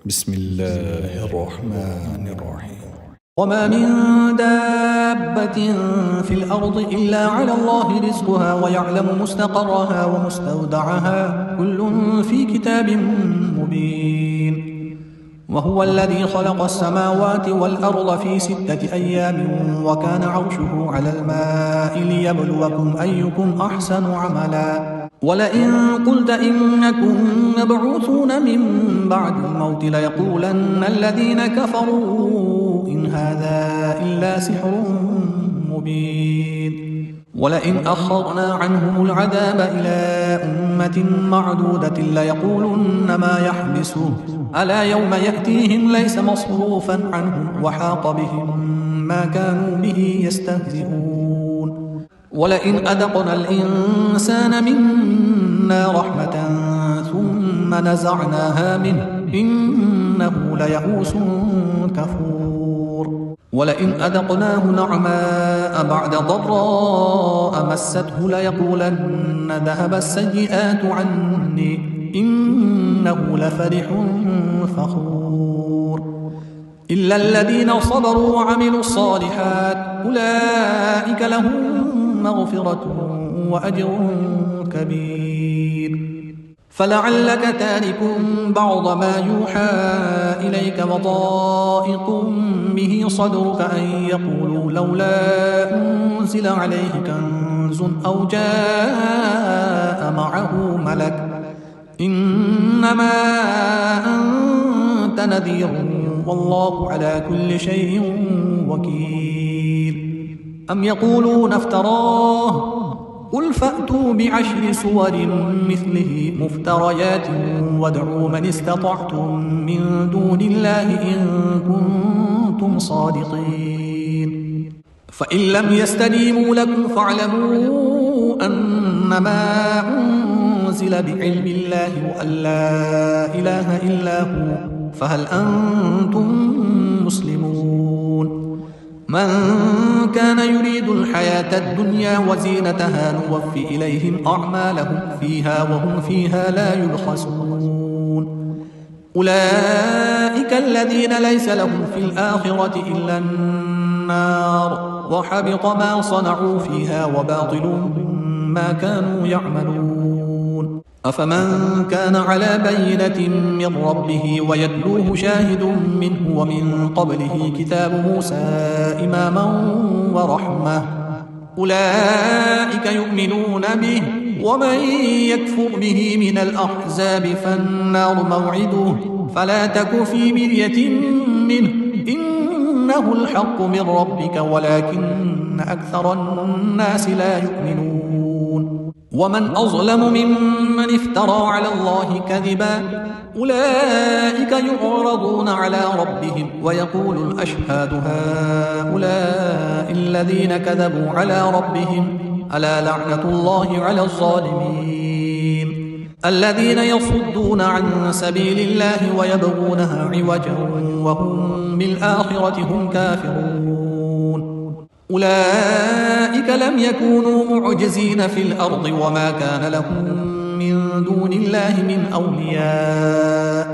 بسم الله الرحمن الرحيم. وما من دابة في الأرض إلا على الله رزقها ويعلم مستقرها ومستودعها كل في كتاب مبين. وهو الذي خلق السماوات والأرض في 6 أيام وكان عرشه على الماء ليبلوكم أيكم أحسن عملا. ولئن قلت إنكم مبعوثون من بعد الموت ليقولن الذين كفروا إن هذا إلا سحر مبين. ولئن أخرنا عنهم العذاب إلى أمة معدودة ليقولن ما يحبسه ألا يوم يأتيهم ليس مصروفا عنهم وحاق بهم ما كانوا به يستهزئون. ولئن أذقنا الإنسان منا رحمة ثم نزعناها منه إنه ليئوس كفور. ولئن أذقناه نعماء بعد ضراء مسته ليقولن ذهب السيئات عني إنه لفرح فخور. إلا الذين صبروا وعملوا الصالحات أولئك لهم مغفرة وأجر كبير. فلعلك تارك بعض ما يوحى إليك وضائق به صدرك أن يقولوا لولا أنزل عليه كنز أو جاء معه ملك إنما أنت نذير والله على كل شيء وكيل. أم يقولون افتراه قل فأتوا ب10 سور مثله مفتريات وادعوا من استطعتم من دون الله إن كنتم صادقين. فإن لم يستجيبوا لكم فاعلموا أنما أنزل بعلم الله وأن لا إله إلا هو فهل أنتم مسلمون. من كان يريد الحياة الدنيا وزينتها نوفي إليهم أعمالهم فيها وهم فيها لا يبخسون. أولئك الذين ليس لهم في الآخرة إلا النار وحبط ما صنعوا فيها وباطل ما كانوا يعملون. أفمن كان على بينة من ربه ويتلوه شاهد منه ومن قبله كتاب موسى إماما ورحمة أولئك يؤمنون به ومن يكفر به من الأحزاب فالنار موعده فلا تك في مرية منه إنه الحق من ربك ولكن أكثر الناس لا يؤمنون. ومن أظلم ممن افترى على الله كذبا أولئك يعرضون على ربهم ويقول الأشهاد هؤلاء الذين كذبوا على ربهم ألا لعنة الله على الظالمين الذين يصدون عن سبيل الله ويبغونها عوجا وهم بالآخرة هم كافرون. أولئك لم يكونوا معجزين في الأرض وما كان لهم من دون الله من أولياء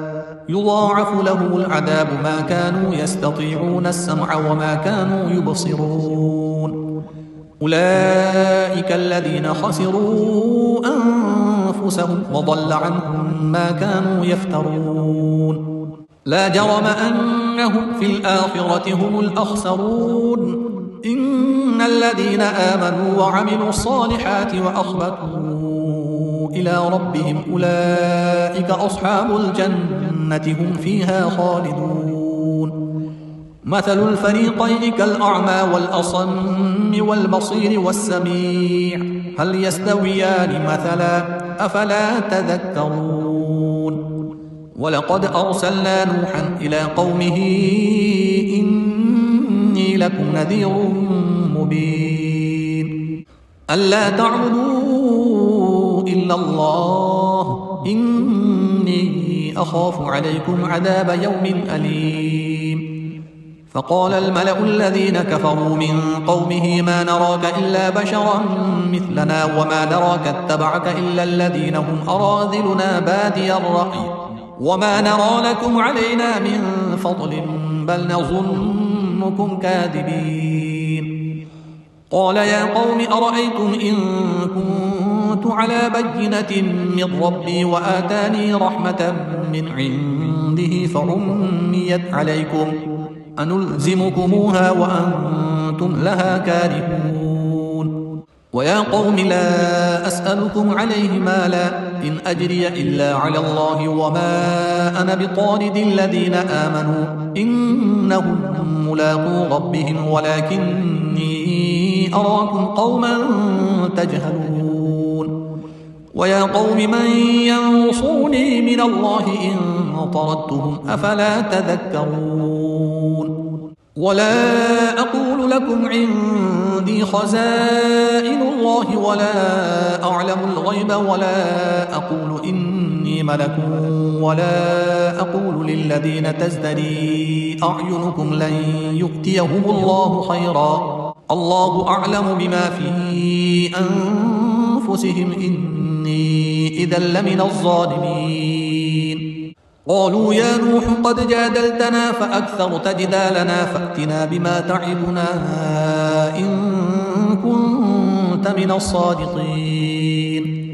يضاعف لهم العذاب ما كانوا يستطيعون السمع وما كانوا يبصرون. أولئك الذين خسروا أنفسهم وضل عنهم ما كانوا يفترون. لا جرم أنهم في الآخرة هم الأخسرون. إن الذين آمنوا وعملوا الصالحات وأخبتوا إلى ربهم أولئك أصحاب الجنة هم فيها خالدون. مثل الفريقين كالأعمى والأصم والبصير والسميع هل يستويان مثلا أفلا تذكرون. ولقد أرسلنا نوحا إلى قومه إني لكم نذير مبين ألا تعبدوا إلا الله إني أخاف عليكم عذاب يوم أليم. فقال الملأ الذين كفروا من قومه ما نراك إلا بشرا مثلنا وما نراك اتبعك إلا الذين هم أراذلنا بادي الرأي وما نرى لكم علينا من فضل بل نظنكم كاذبين. قال يا قوم أرأيتم إن كنت على بينة من ربي وآتاني رحمة من عنده فعميت عليكم أنلزمكموها وأنتم لها كارهون. ويا قوم لا أسألكم عليه مالا إن أجري إلا على الله وما أنا بطارد الذين آمنوا إنهم ملاقو ربهم ولكني أراكم قوما تجهلون. ويا قوم من ينصرني من الله إن طردتهم أفلا تذكرون. ولا أقول لكم عندي خزائن الله ولا أعلم الغيب ولا أقول إني ملك ولا أقول للذين تزدري أعينكم لن يؤتيهم الله خيرا الله أعلم بما في أنفسهم إني إذا لمن الظالمين. قالوا يا نوح قد جادلتنا فأكثرت جدالنا فأتنا بما تعدنا إن كنت من الصادقين.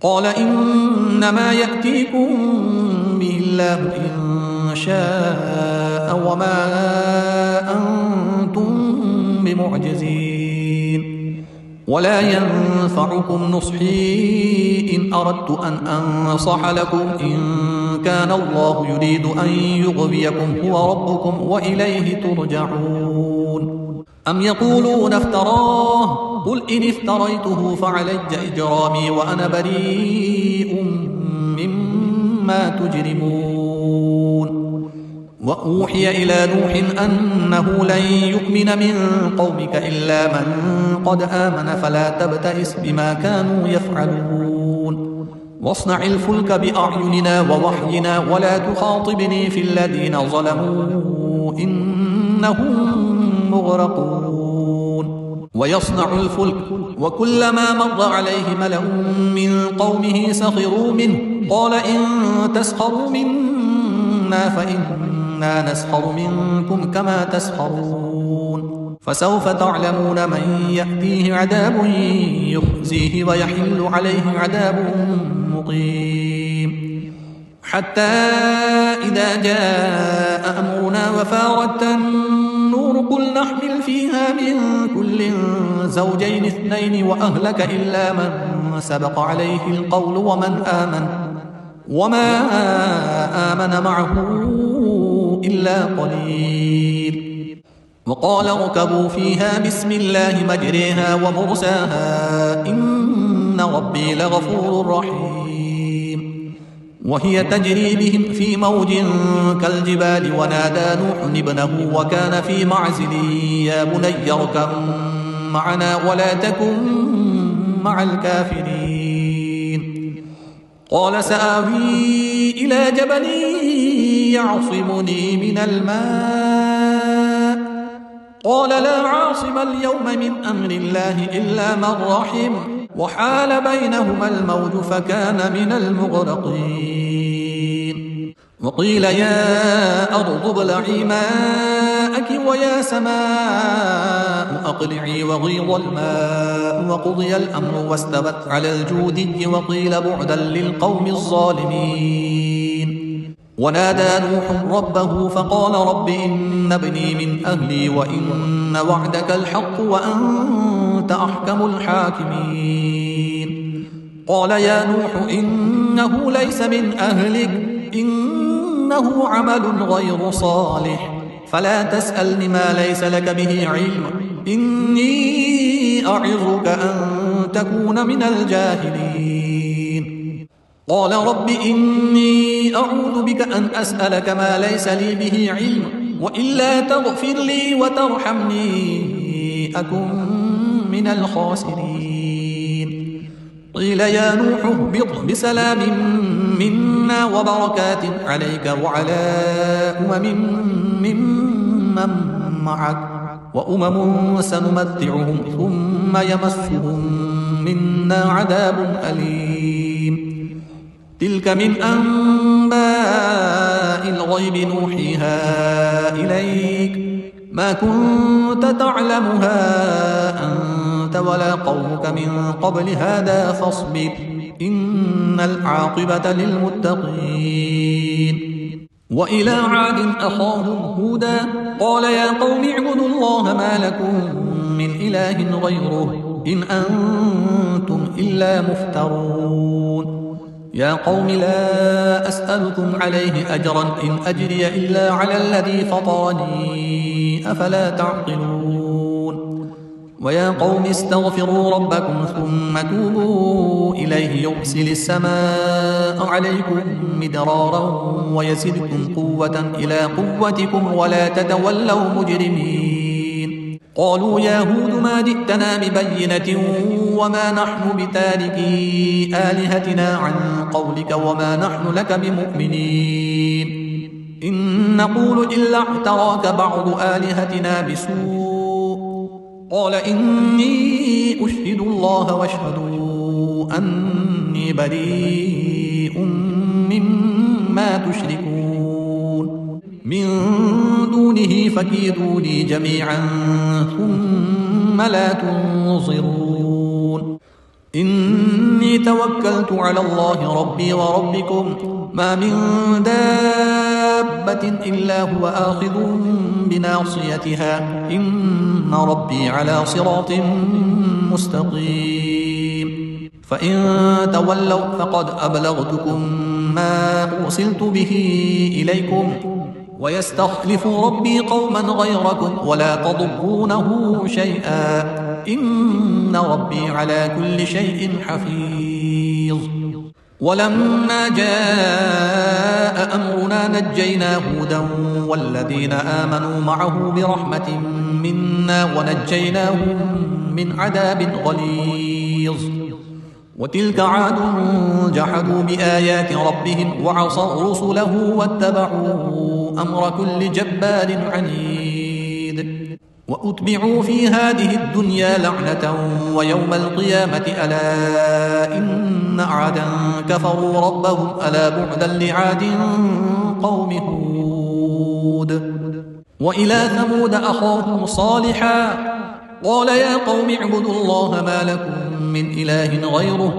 قال إنما يأتيكم به الله إن شاء وما أنتم بمعجزين. ولا ينفعكم نصحي إن أردت أن أنصح لكم إن كان الله يريد أن يغويكم هو ربكم وإليه ترجعون. أم يقولون افتراه قل إن افتريته فعلي إجرامي وأنا بريء مما تجرمون. وأوحي إلى نوح أنه لن يؤمن من قومك إلا من قد آمن فلا تبتئس بما كانوا يفعلون. واصنع الفلك بأعيننا ووحينا ولا تخاطبني في الذين ظلموا إنهم مغرقون. ويصنع الفلك وكلما مر عليه ملأ من قومه سخروا منه قال إن تسخروا منا فإنا نسخر منكم كما تسخرون. فسوف تعلمون من يأتيه عذاب يخزيه ويحل عليه عذاب مقيم. حتى إذا جاء أمرنا وفارت النور قل نحمل فيها من كل زوجين اثنين وأهلك إلا من سبق عليه القول وما آمن معه إلا قليل. وقال اركبوا فيها بسم الله مجريها ومرساها إن ربي لغفور رحيم. وهي تجري بهم في موج كالجبال ونادى نوح ابنه وكان في معزل يا بني اركب معنا ولا تكن مع الكافرين. قال سآوي إلى جبل يعصمني من الماء قال لا عاصم اليوم من أمر الله إلا من رحم وحال بينهما الموج فكان من المغرقين. وقيل يا أرض ابلعي ماءك ويا سماء أقلعي وغيض الماء وقضي الأمر واستوت على الجودي وقيل بعدا للقوم الظالمين. ونادى نوح ربه فقال رب إن ابني من أهلي وإن وعدك الحق وأنت أحكم الحاكمين. قال يا نوح إنه ليس من أهلك إنه عمل غير صالح فلا تسألني ما ليس لك به علم إني أعظك أن تكون من الجاهلين. قال رب إني أعوذ بك أن أسألك ما ليس لي به علم وإلا تغفر لي وترحمني أكن من الخاسرين. قيل يا نوح اهبط بسلام منا وبركات عليك وعلى ممن معك وأمم سنمتعهم ثم يمسهم منا عذاب أليم. تلك من أنباء الغيب نوحيها إليك ما كنت تعلمها أنت ولا قومك من قبل هذا فاصبر إن العاقبة للمتقين. وإلى عاد أخاهم هودا قال يا قوم اعبدوا الله ما لكم من إله غيره إن أنتم إلا مفترون. يا قوم لا أسألكم عليه أجرا إن أجري إلا على الذي فطرني أفلا تعقلون. ويا قوم استغفروا ربكم ثم توبوا إليه يرسل السماء عليكم مدرارا ويزدكم قوة إلى قوتكم ولا تتولوا مجرمين. قالوا يا هود ما جئتنا ببينة وما نحن بتاركي آلهتنا عن قولك وما نحن لك بمؤمنين إن نقول إلا اعتراك بعض آلهتنا بسوء قال إني أشهد الله واشهدوا أني بريء مما تشركون من دونه فكيدوني جميعا ثم لا تنظرون. إني توكلت على الله ربي وربكم ما من دابة إلا هو آخذ بناصيتها إن ربي على صراط مستقيم. فإن تولوا فقد أبلغتكم ما أرسلت به إليكم ويستخلف ربي قوما غيركم ولا تضرونه شيئا إن ربي على كل شيء حفيظ. ولما جاء أمرنا نجينا هودا والذين آمنوا معه برحمة منا ونجيناهم من عذاب غليظ. وتلك عاد جحدوا بآيات ربهم وعصوا رسله واتبعوا أمر كل جبار عنيد. وأتبعوا في هذه الدنيا لعنة ويوم القيامة ألا إن عادا كفروا ربهم ألا بعدا لعاد قوم هود. وإلى ثمود أخاهم صالحا قال يا قوم اعبدوا الله ما لكم من إله غيره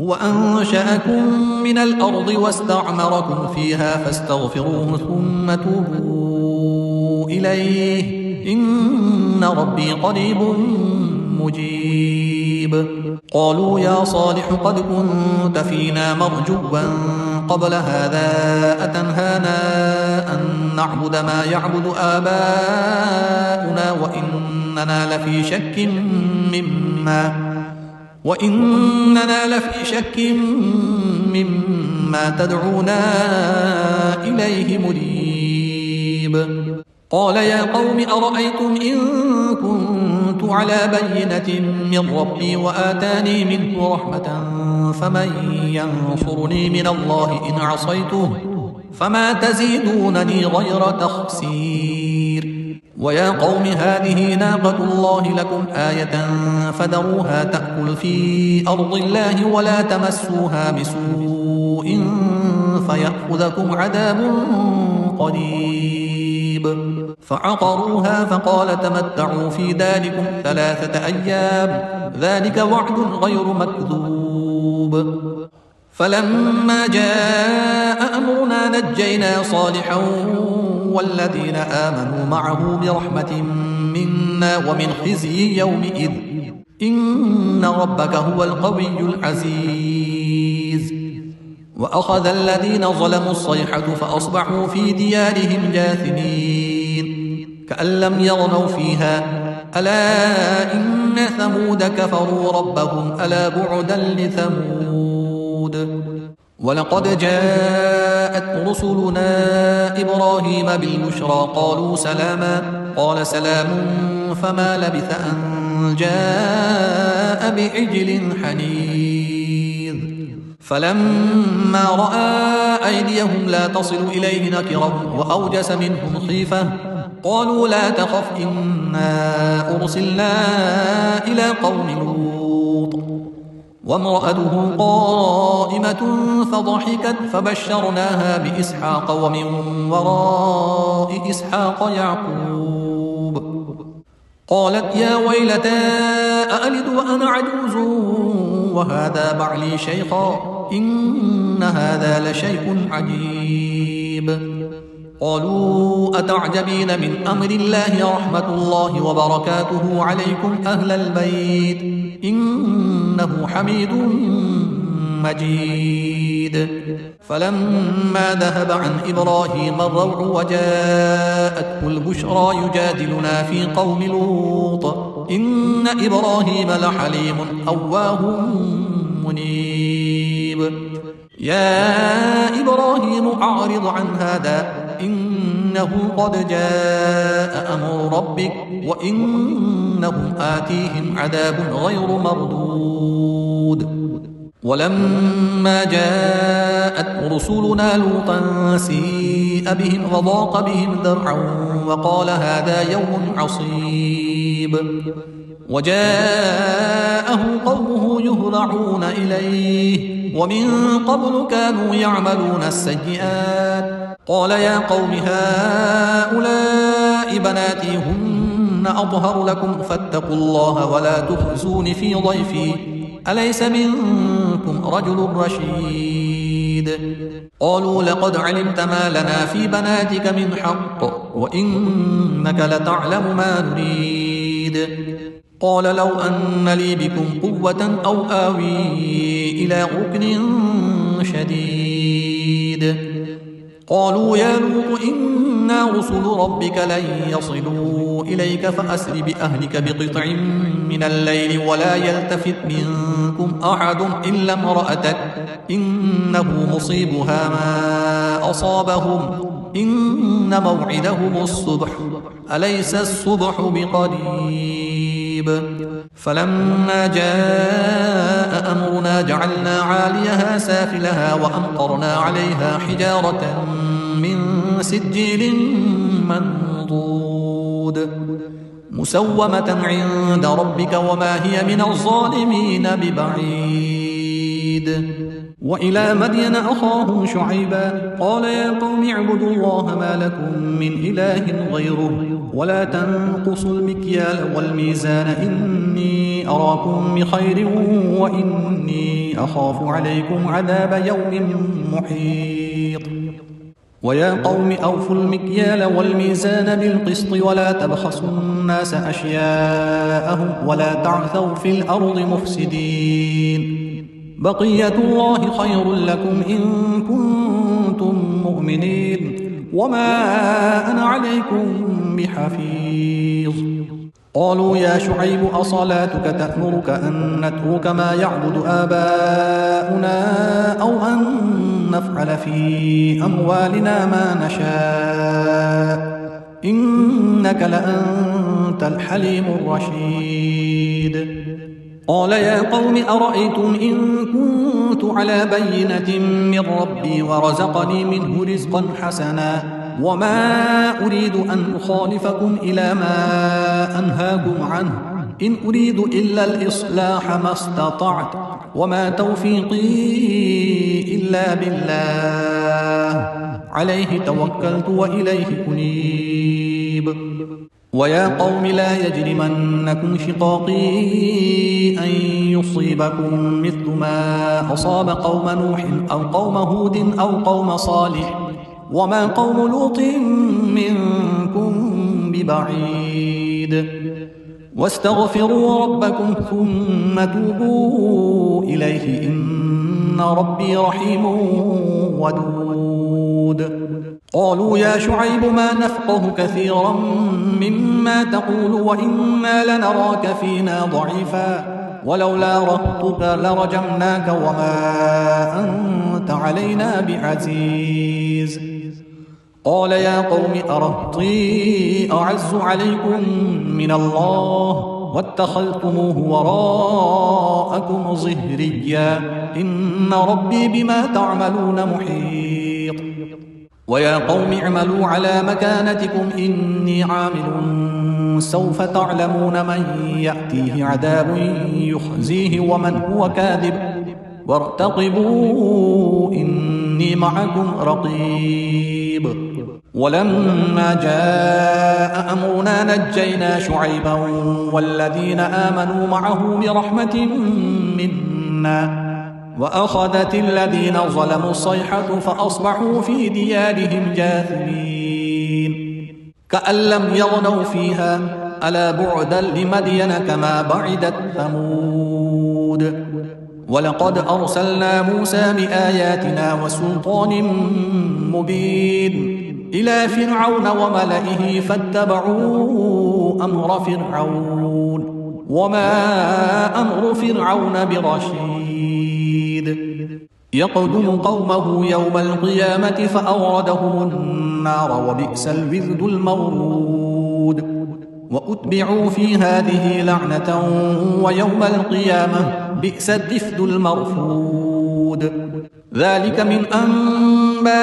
هو أنشأكم من الأرض واستعمركم فيها فاستغفروه ثم توبوا إليه إن ربي قريب مجيب. قالوا يا صالح قد كنت فينا مرجوا قبل هذا أتنهانا أن نعبد ما يعبد آباؤنا وإننا لفي شك مما تدعونا إليه مريب. قال يا قوم أرأيتم إن كنت على بينة من ربي وآتاني منه رحمة فمن ينصرني من الله إن عصيته فما تزيدونني غير تخسير. ويا قوم هذه ناقة الله لكم آية فذروها تأكل في أرض الله ولا تمسوها بسوء فيأخذكم عذاب قريب. فعقروها فقال تمتعوا في داركم 3 أيام ذلك وعد غير مكذوب. فلما جاء أمرنا نجينا صالحا والذين آمنوا معه برحمة منا ومن خزي يومئذ إن ربك هو القوي العزيز. وأخذ الذين ظلموا الصيحة فأصبحوا في ديارهم جاثمين كأن لم يغنوا فيها ألا إن ثمود كفروا ربهم ألا بعدا لثمود. ولقد جاءت رسلنا إبراهيم بالبشرى قالوا سلاما قال سلام فما لبث أن جاء بعجل حنيذ. فلما رأى أيديهم لا تصل إليه نكرهم وأوجس منهم خيفة قالوا لا تخف إنا أرسلنا إلى قوم لوط وامرأته قائمة فضحكت فبشرناها بإسحاق ومن وراء إسحاق يعقوب. قالت يا ويلتى أألد وأنا عجوز وهذا بعلي شيخا إن هذا لشيء عجيب. قالوا أتعجبين من أمر الله رحمة الله وبركاته عليكم أهل البيت إنه حميد مجيد. فلما ذهب عن إبراهيم الروع وجاءته البشرى يجادلنا في قوم لوط إن إبراهيم لحليم أواه منيب. يا إبراهيم أعرض عن هذا إنه قد جاء أمر ربك وإنهم آتيهم عذاب غير مردود. ولما جاءت رسلنا لوطا سيء بهم وضاق بهم ذرعا وقال هذا يوم عصيب. وجاءه قومه يهرعون إليه ومن قبل كانوا يعملون السيئات. قال يا قوم هؤلاء بناتي هن أطهر لكم فاتقوا الله ولا تخزون في ضيفي أليس منكم رجل رشيد. قالوا لقد علمت ما لنا في بناتك من حق وإنك لتعلم ما نريد. قال لو أن لي بكم قوة أو آوي إلى ركن شديد. قالوا يا لوط إنا رسل ربك لن يصلوا إليك فأسر بأهلك بقطع من الليل ولا يلتفت منكم أحد إلا امرأتك إنه مصيبها ما أصابهم إن موعدهم الصبح أليس الصبح بقريب. فلما جاء أمرنا جعلنا عاليها سافلها وأمطرنا عليها حجارة من سجيل منضود مسومة عند ربك وما هي من الظالمين ببعيد. وإلى مدين أخاهم شعيبا قال يا قوم اعبدوا الله ما لكم من إله غيره ولا تنقصوا المكيال والميزان إني أراكم بخير وإني أخاف عليكم عذاب يوم محيط. ويا قوم أوفوا المكيال والميزان بالقسط ولا تبخسوا الناس أشياءهم ولا تعثوا في الأرض مفسدين. بقية الله خير لكم إن كنتم مؤمنين وما أنا عليكم بحفيظ. قالوا يا شعيب أصلاتك تأمرك أن نترك ما يعبد آباؤنا أو أن نفعل في أموالنا ما نشاء إنك لأنت الحليم الرشيد. قال يا قوم أرأيتم إن كنت على بينة من ربي ورزقني منه رزقا حسنا وما أريد أن أخالفكم إلى ما أنهاكم عنه إن أريد إلا الإصلاح ما استطعت وما توفيقي إلا بالله عليه توكلت وإليه أنيب. ويا قوم لا يجرمنكم شقاقي أن يصيبكم مثل ما أصاب قوم نوح أو قوم هود أو قوم صالح وما قوم لوط منكم ببعيد. واستغفروا ربكم ثم توبوا إليه إن ربي رحيم ودود. قالوا يا شعيب ما نفقه كثيرا مما تقول وإنا لنراك فينا ضعيفا ولولا رهطك لرجمناك وما أنت علينا بعزيز. قال يا قوم أرهطي أعز عليكم من الله واتخذتموه وراءكم ظهريا إن ربي بما تعملون محيط. ويا قوم اعملوا على مكانتكم إني عامل سوف تعلمون من يأتيه عذاب يخزيه ومن هو كاذب وارتقبوا إني معكم رقيب ولما جاء أمرنا نجينا شعيبا والذين آمنوا معه برحمة منا وأخذت الذين ظلموا الصيحة فأصبحوا في ديارهم جاثمين كأن لم يغنوا فيها ألا بعدا لمدين كما بعدت ثمود ولقد أرسلنا موسى بآياتنا وسلطان مبين إلى فرعون وملئه فاتبعوا أمر فرعون وما أمر فرعون برشيد يقدم قومه يوم القيامة فأوردهم النار وبئس الورد المورود وأتبعوا في هذه لعنة ويوم القيامة بئس الرفد المرفود ذلك من أنباء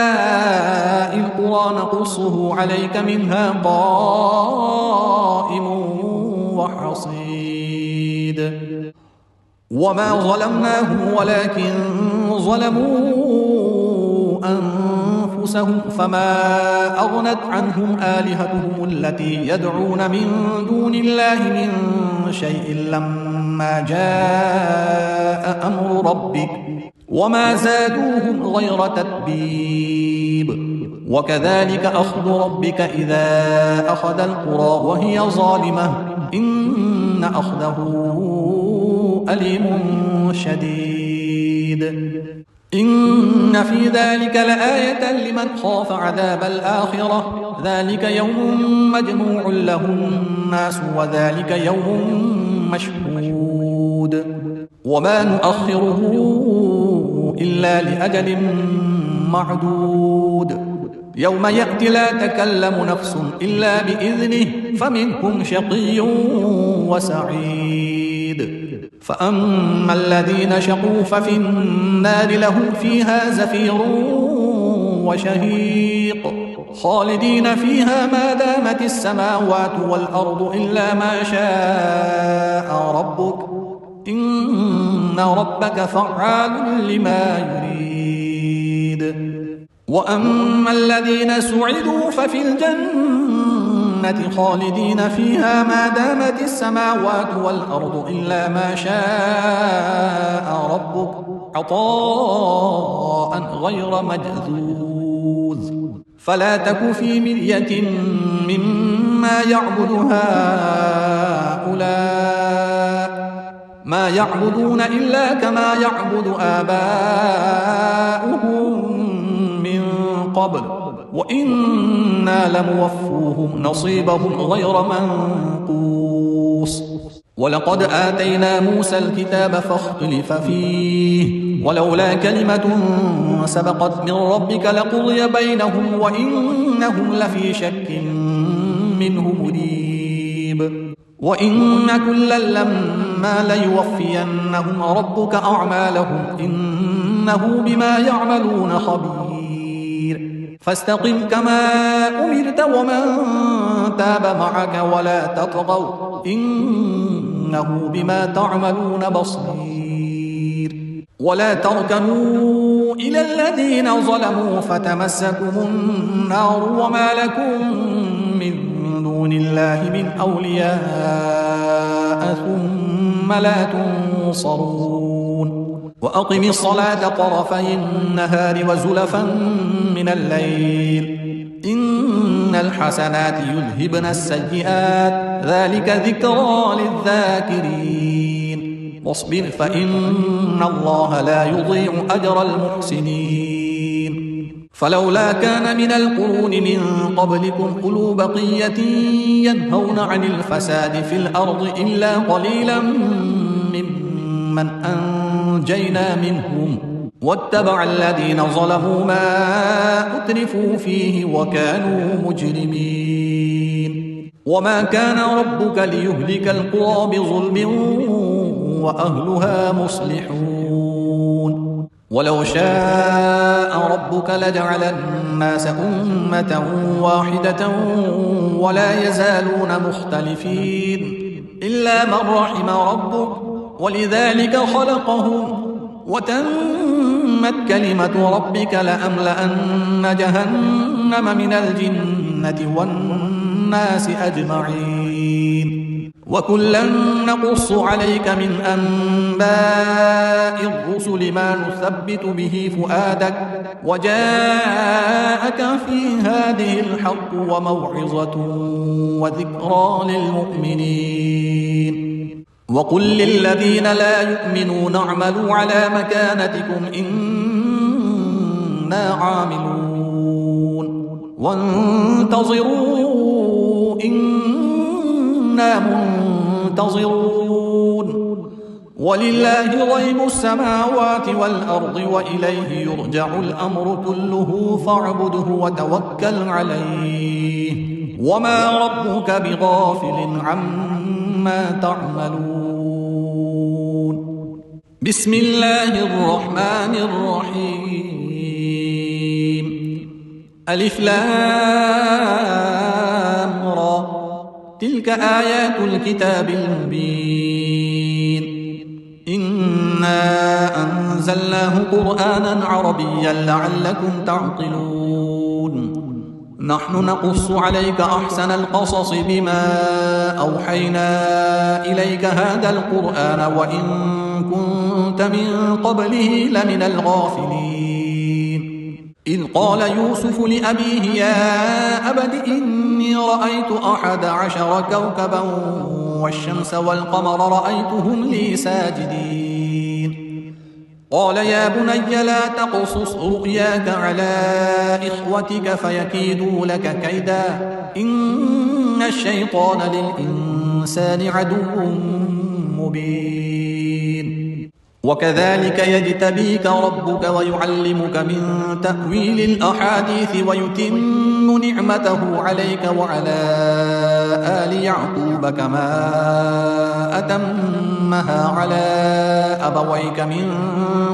القرى نقصه عليك منها قائم وحصيد وما ظلمناهم ولكن ظلموا أنفسهم فما أغنت عنهم آلهتهم التي يدعون من دون الله من شيء لما جاء أمر ربك وما زادوهم غير تتبيب وكذلك أخذ ربك إذا أخذ القرى وهي ظالمة إن أخذه أليم شديد إن في ذلك لآية لمن خاف عذاب الآخرة ذلك يوم مجموع له الناس وذلك يوم مشهود وما نؤخره إلا لأجل معدود يوم يأتي لا تكلم نفس إلا بإذنه فمنهم شقي وسعيد فأما الذين شقوا ففي النار لهم فيها زفير وشهيق خالدين فيها ما دامت السماوات والأرض إلا ما شاء ربك إن ربك فعال لما يريد وأما الذين سعدوا ففي الجنة خالدين فيها ما دامت السماوات والأرض إلا ما شاء ربك عطاء غير مجذوذ فلا تك في مرية مما يعبد هؤلاء ما يعبدون إلا كما يعبد آباؤهم من قبل وإنا لموفوهم نصيبهم غير منقوص ولقد آتينا موسى الكتاب فاختلف فيه ولولا كلمة سبقت من ربك لقضي بينهم وإنهم لفي شك منه مريب وإن كلا لما ليوفينهم ربك أعمالهم إنه بما يعملون خبير فاستقم كما أمرت ومن تاب معك ولا تطغوا إنه بما تعملون بصير ولا تركنوا إلى الذين ظلموا فتمسكم النار وما لكم من دون الله من أولياء ثم لا تنصرون وأقم الصلاة طرفي النهار وزلفا من الليل إن الحسنات يذهبن السيئات ذلك ذكرى للذاكرين واصبر فإن الله لا يضيع أجر المحسنين فلولا كان من القرون من قبلكم أولو بقية ينهون عن الفساد في الأرض إلا قليلا ممن أنجينا منهم واتبع الذين ظلموا ما أترفوا فيه وكانوا مجرمين وما كان ربك ليهلك القرى بظلم وأهلها مصلحون ولو شاء ربك لجعل الناس أمة واحدة ولا يزالون مختلفين إلا من رحم ربك ولذلك خلقهم وتمت كلمة ربك لأملأن جهنم من الجنة والناس أجمعين وكلا نقص عليك من أنباء الرسل ما نثبت به فؤادك وجاءك في هذه الحق وموعظة وذكرى للمؤمنين وقل للذين لا يؤمنون اعملوا على مكانتكم إنا عاملون وانتظروا إنا منتظرون ولله غيب السماوات والأرض وإليه يرجع الأمر كله فاعبده وتوكل عليه وما ربك بغافل عما تعملون بسم الله الرحمن الرحيم ألف لام را تلك آيات الكتاب المبين إنا أنزلناه قرآنا عربيا لعلكم تعقلون نحن نقص عليك أحسن القصص بما أوحينا إليك هذا القرآن وإن كنت من قبله لمن الغافلين إذ قال يوسف لأبيه يا أبت إني رأيت 11 كوكبا والشمس والقمر رأيتهم لي ساجدين قال يا بني لا تقصص رؤياك على إخوتك فيكيدوا لك كيدا إن الشيطان للإنسان عدو مبين وكذلك يجتبيك ربك ويعلمك من تأويل الأحاديث ويتم نعمته عليك وعلى آل يعقوب كما أتمها على أبويك من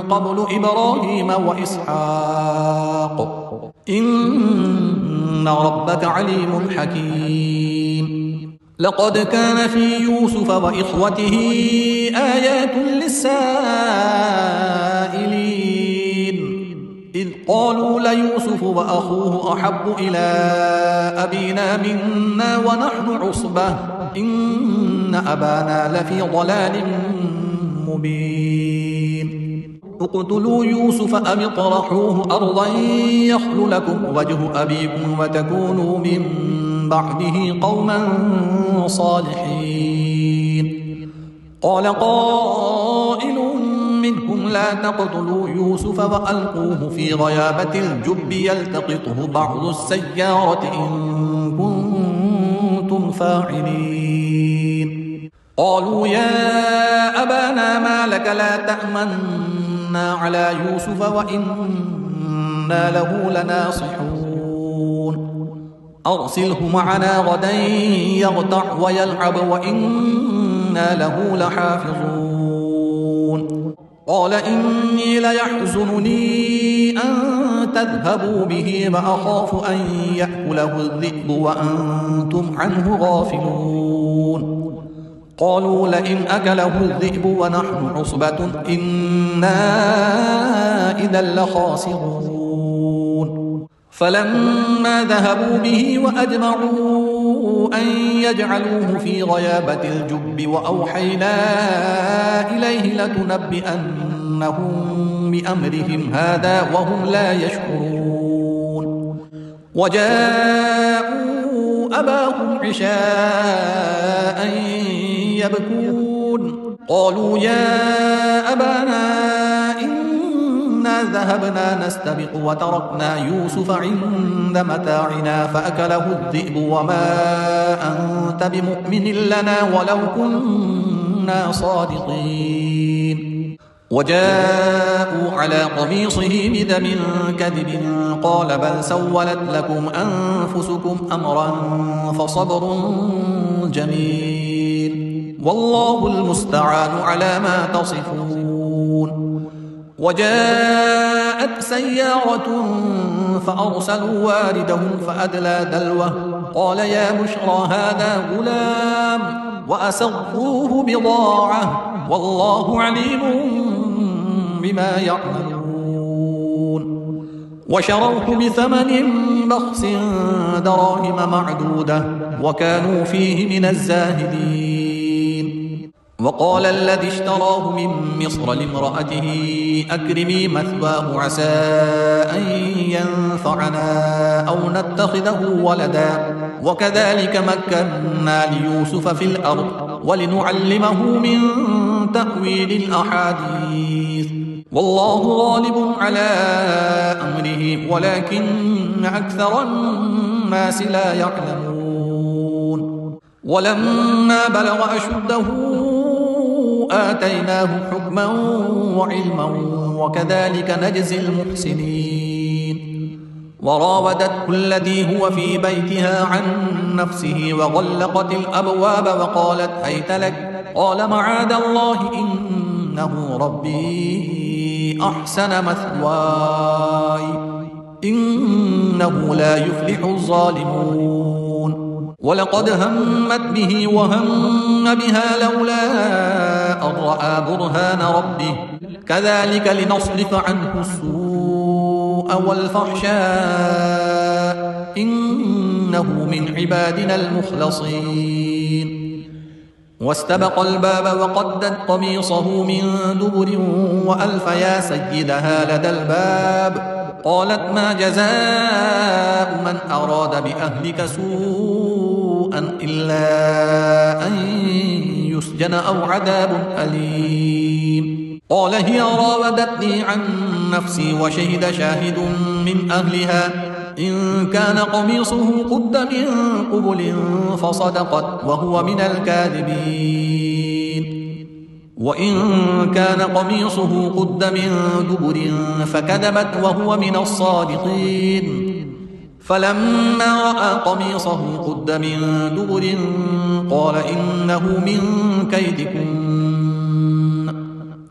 قبل إبراهيم وإسحاق إن ربك عليم حكيم لقد كان في يوسف وإخوته آيات للسائلين إذ قالوا ليوسف وأخوه أحب إلى أبينا منا ونحن عصبة إن أبانا لفي ضلال مبين اقتلوا يوسف أم اطرحوه أرضا يخل لكم وجه أبيكم وتكونوا من بعده قوما صالحين قال قائل منهم لا تقتلوا يوسف وألقوه في غيابة الجب يلتقطه بعض السيارة إن كنتم فاعلين قالوا يا أبانا ما لك لا تأمنا على يوسف وإنا له لناصحون أرسله معنا غدا يغتع ويلعب وإنا له لحافظون قال إني ليحزنني أن تذهبوا به وأخاف أن يأكله الذئب وأنتم عنه غافلون قالوا لئن أكله الذئب ونحن عصبة إنا إذا لخاسرون فلما ذهبوا به وأجمعوا أن يجعلوه في غيابة الجب وأوحينا إليه لتنبئنهم بأمرهم هذا وهم لا يشعرون وجاءوا أباهم عشاء يبكون قالوا يا أبانا إنا ذهبنا نستبق وتركنا يوسف عند متاعنا فأكله الذئب وما أنت بمؤمن لنا ولو كنا صادقين وجاءوا على قميصه بدم كذب قال بل سولت لكم أنفسكم أمرا فصبر جميل والله المستعان على ما تصفون وجاءت سيارة فأرسلوا واردهم فأدلى دلوه قال يا بشرى هذا غلام وأسروه بضاعة والله عليم بما يعملون وشروه بثمن بخس دراهم معدودة وكانوا فيه من الزاهدين وقال الذي اشتراه من مصر لامرأته أكرمي مثواه عسى أن ينفعنا أو نتخذه ولدا وكذلك مكنا ليوسف في الأرض ولنعلمه من تأويل الأحاديث والله غالب على أمره ولكن أكثر الناس لا يعلمون ولما بلغ أشده آتيناه حكما وعلما وكذلك نجزي المحسنين وراودته التي هو في بيتها عن نفسه وغلقت الأبواب وقالت هيت لك قال معاذ الله إنه ربي أحسن مثواي إنه لا يفلح الظالمون ولقد همت به وهم بها لولا أن رأى برهان ربه كذلك لنصرف عنه السوء والفحشاء إنه من عبادنا المخلصين واستبق الباب وقدت قميصه من دبر وألف يا سيدها لدى الباب قالت ما جزاء من أراد بأهلك سوءا إلا أن يسجن أو عذاب أليم قال هي راودتني عن نفسي وشهد شاهد من أهلها إن كان قميصه قد من قبل فصدقت وهو من الكاذبين وإن كان قميصه قد من دبر فكذبت وهو من الصادقين فلما رأى قميصه قد من دبر قال إنه من كيدكن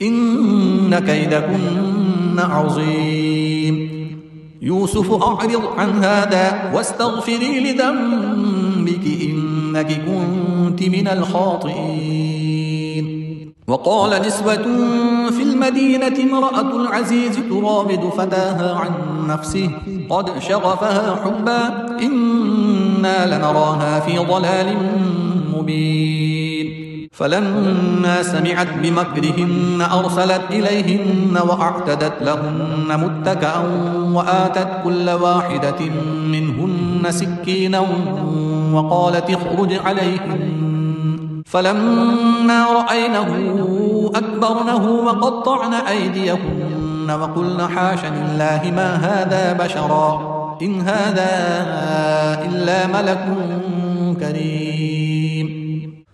إن كيدكن عظيم يوسف أعرض عن هذا واستغفري لذنبك إنك كنت من الخاطئين وقال نسوة في المدينة امرأة العزيز تراود فتاها عن نفسه قد شغفها حبا إنا لنراها في ضلال مبين فلما سمعت بمكرهن أرسلت إليهن وأعتدت لهن متكأ وآتت كل واحدة منهن سكينا وقالت اخرج عليهن فلما رأينه أكبرنه وقطعن أيديهن وقلن حاش لله ما هذا بشرا إن هذا إلا ملك كريم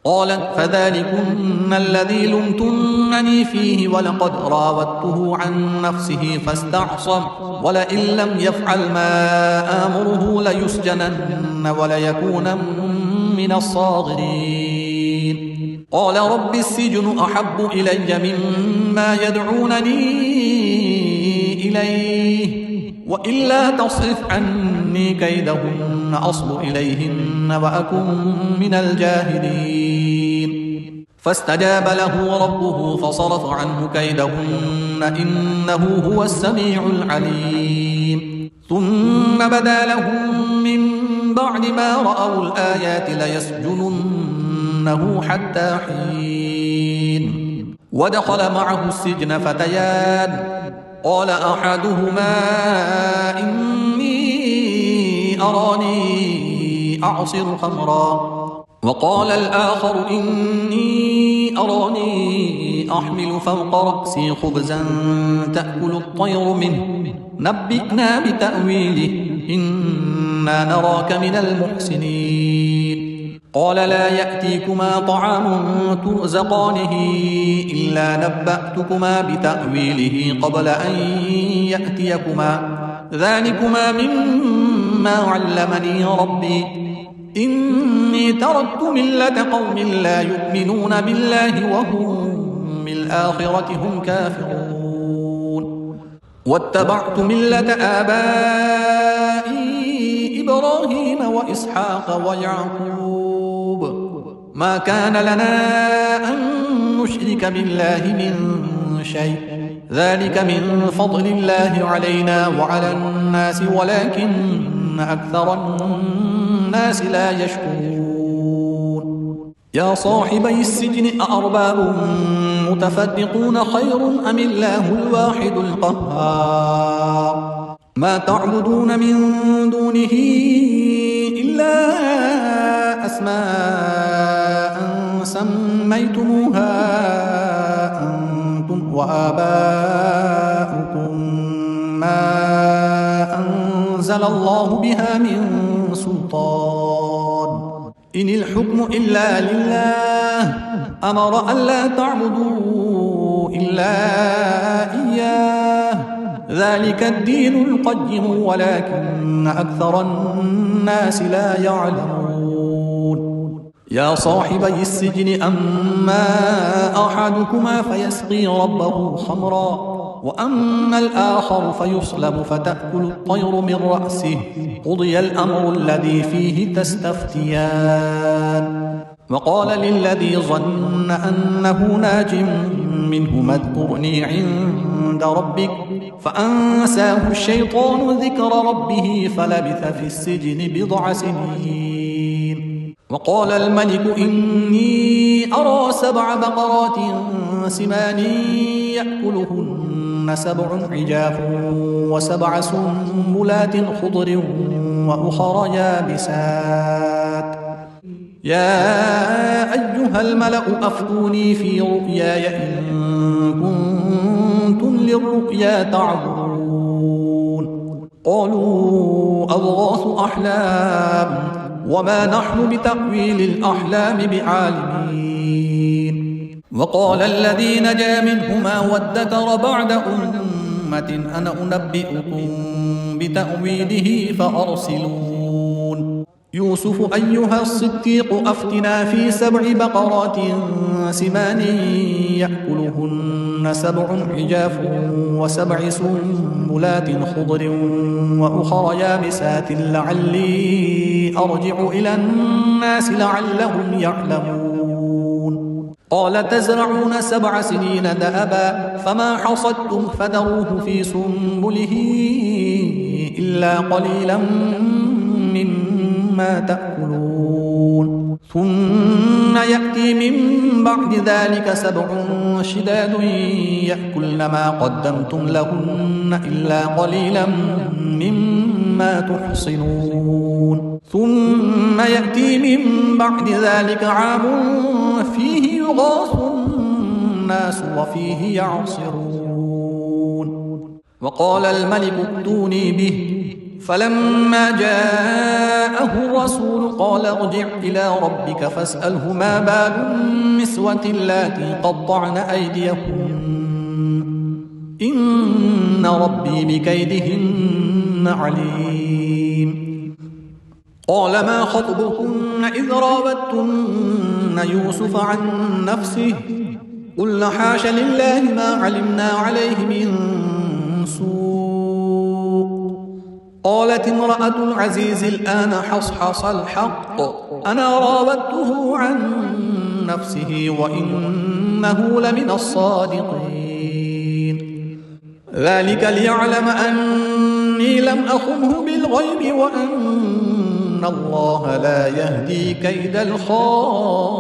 قالت فذلكن الذي لمتنني فيه ولقد راودته عن نفسه فاستعصم ولئن لم يفعل ما آمره ليسجنن وليكون من الصاغرين قال رب السجن أحب إلي مما يدعونني إليه وإلا تصرف عني كيدهن أصب إليهن وأكن من الجاهلين فاستجاب له ربه فصرف عنه كيدهن إنه هو السميع العليم ثم بدا لهم من بعد ما رأوا الآيات ليسجننه حتى حين ودخل معه السجن فتيان قال أحدهما إني أراني أعصر خمرا وقال الآخر إني أراني أحمل فوق رأسي خبزا تأكل الطير منه نبئنا بتأويله إنا نراك من المحسنين قال لا يأتيكما طعام ترزقانه إلا نبأتكما بتأويله قبل أن يأتيكما ذلكما مما علمني ربي إني تركت ملة قوم لا يؤمنون بالله وهم بالآخرة هم كافرون واتبعت ملة آبائي إبراهيم وإسحاق ويعقوب ما كان لنا أن نشرك بالله من شيء ذلك من فضل الله علينا وعلى الناس ولكن أكثر الناس لا يشكرون يا صاحبي السجن أأرباب متفرقون خير أم الله الواحد القهار ما تعبدون من دونه إلا أسماء سميتموها أنتم وآباؤكم ما أنزل الله بها من سلطان إن الحكم إلا لله أمر ألا تعبدوا إلا إياه ذلك الدين القيم ولكن أكثر الناس لا يعلمون يا صاحبي السجن أما أحدكما فيسقي ربه خمرا وأما الآخر فيصلب فتأكل الطير من رأسه قضي الأمر الذي فيه تستفتيان وقال للذي ظن أنه ناج منهما اذكرني عند ربك فأنساه الشيطان ذكر ربه فلبث في السجن بضع سنين وقال الملك إني أرى 7 بقرات سمان يأكلهن 7 عجاف و7 سنبلات خضر وأخر يابسات يا أيها الملأ أفتوني في رؤياي إن كنتم للرؤيا تعبرون قالوا أضغاث أحلام وما نحن بتأويل الأحلام بعالمين وقال الذي نجا منهما وادكر بعد أمة أنا أنبئكم بتأويله فأرسلون يوسف أيها الصديق أفتنا في 7 بقرات سمان يأكلهن 7 عجاف و7 سنبلات خضر وأخر يابسات لعلي أرجع إلى الناس لعلهم يعلمون قال تزرعون 7 سنين دأبا فما حصدتم فذروه في سنبله إلا قليلا مما تأكلون ثم يأتي من بعد ذلك 7 شداد يأكلن ما قدمتم لهن إلا قليلا مما تحصنون ثم يأتي من بعد ذلك عام فيه يغاث الناس وفيه يعصرون وقال الملك ائتوني به فلما جاءه الرسول قال ارجع إلى ربك فاسأله ما بال النسوة اللاتي قطعن أيديهن إن ربي بكيدهن عليم قال ما خطبكن إذ راودتن يوسف عن نفسه قلن حاش لله ما علمنا عليه من سوء قالت امرأة العزيز الآن حصحص الحق أنا راودته عن نفسه وإنه لمن الصادقين ذلك ليعلم أني لم أخنه بالغيب وأن الله لا يهدي كيد الخائنين